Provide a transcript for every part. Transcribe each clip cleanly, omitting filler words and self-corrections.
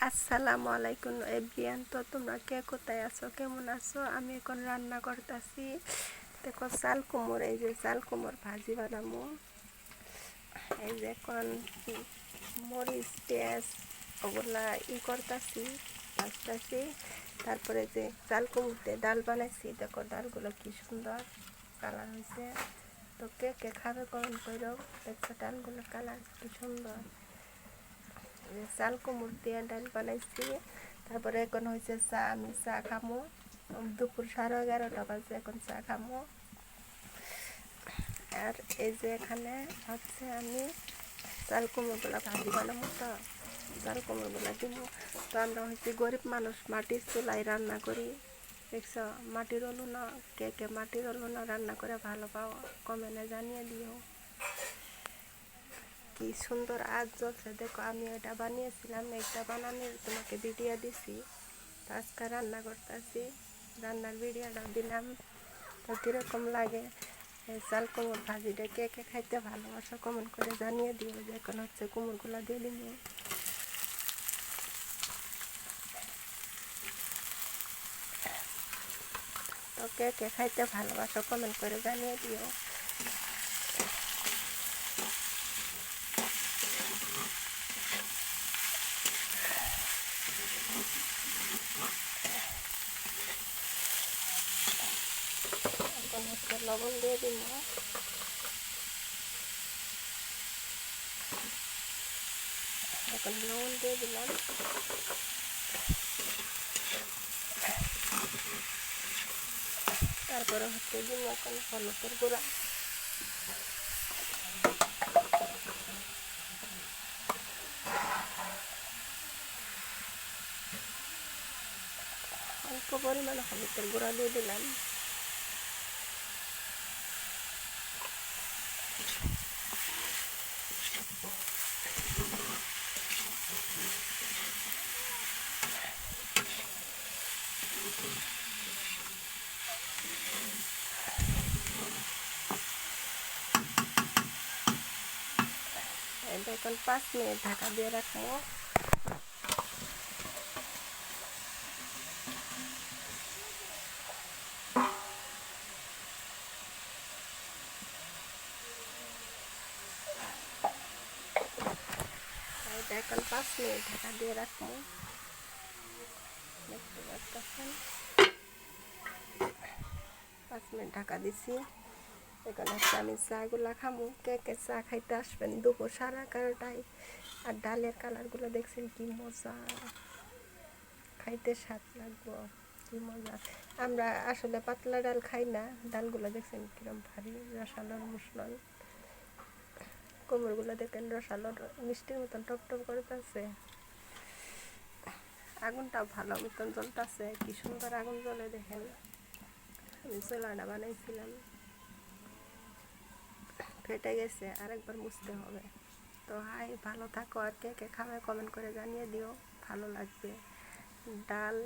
আসসালামু আলাইকুম এভরিয়ান। তো তোমরা কে কোথায় আছো, কেমন আছো? আমি এখন রান্না করতেছি। দেখো চাল কুমড়, এই যে চাল কুমড় ভাজি বানাবো। এই যে এখন মরিচ পেঁয়াজ ওগুলা করতেছি, ভাজতেছি। তারপরে যে চাল কুমড় দিয়ে ডাল বানাইছি, দেখো ডালগুলো কি সুন্দর কালার হয়েছে। তো কে কে খাবে কমেন্ট করো। দেখছো ডালগুলো কালার কি সুন্দর। চাল কুমড় দিয়ে ডাল বানাইছি। তারপরে এখন হয়েছে চা, আমি চা খামো। দুপুর 11:30 বাজে, এখন চা খামো। আর এই যে এখানে হচ্ছে আমি চাল কুমড়োগুলো ভাজি বানাবো। তো চাল কুমড়োগুলো দিব। তো আমরা হচ্ছে গরিব মানুষ, মাটির চুলায় রান্না করি। দেখছ মাটির উনুন, কে কে মাটির উনুন রান্না করে ভালো পাও কমেন্টে জানিয়ে দিও। কি সুন্দর আগ জ্বলছে, দেখো আমি এটা বানিয়েছিলাম, এটা বানানোর তোমাকে ভিডিও দিছি। তো আজকে রান্না করতেছি, রান্নার ভিডিওটা দিলাম। তো কীরকম লাগে এই চাল কুমড় ভাজিটা, কে কে খাইতে ভালোবাসো কমেন্ট করে জানিয়ে দিও। যে এখন হচ্ছে কুমড়গুলো দিয়ে দিব। তো কে কে খাইতে ভালোবাসো কমেন্ট করে জানিয়ে দিও। এখন হচ্ছে লবণ দিয়ে দিব। এখন লবণ দিয়ে দিলাম। তারপরে হচ্ছে দিব এখন হলুদের গুঁড়া। অল্প পরিমাণে হলুদের গুঁড়া দিয়ে দিলাম। এখন 5 মিনিট ঢাকা দিয়ে রাখবো। এখন 5 মিনিট ঢাকা দিয়ে রাখবো। দেখতে পাচ্ছেন 5 মিনিট ঢাকা দিছি। এখন হচ্ছে আমি চাগুলা খামু। কে কে চা খাইতে আসবেন দুপুর 11:30টায়। আর ডালের কালারগুলো দেখছেন কি মজা, খাইতে স্বাদ লাগবো, কি মজা। আমরা আসলে পাতলা ডাল খাই না, ডালগুলো দেখছেন কিরম ভারী রসালোর মুসলন। কোমরগুলো দেখেন রসালোর মিষ্টির মতন টকটক করতেছে। আগুনটা ভালো মতন জ্বলতেছে, কি সুন্দর আগুন জ্বলে দেখেন। আমি চোলাটা বানাইছিলাম, ফেটে গেছে, আরেকবার মুছতে হবে। তো হাই, ভালো থাকো। আর কে কে খাবে কমেন্ট করে জানিয়ে দিও, ভালো লাগবে। ডাল,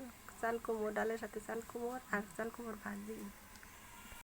চাল কুমড়ো, ডালের সাথে চাল কুমড়ো আর চাল কুমড়োর ভাজি।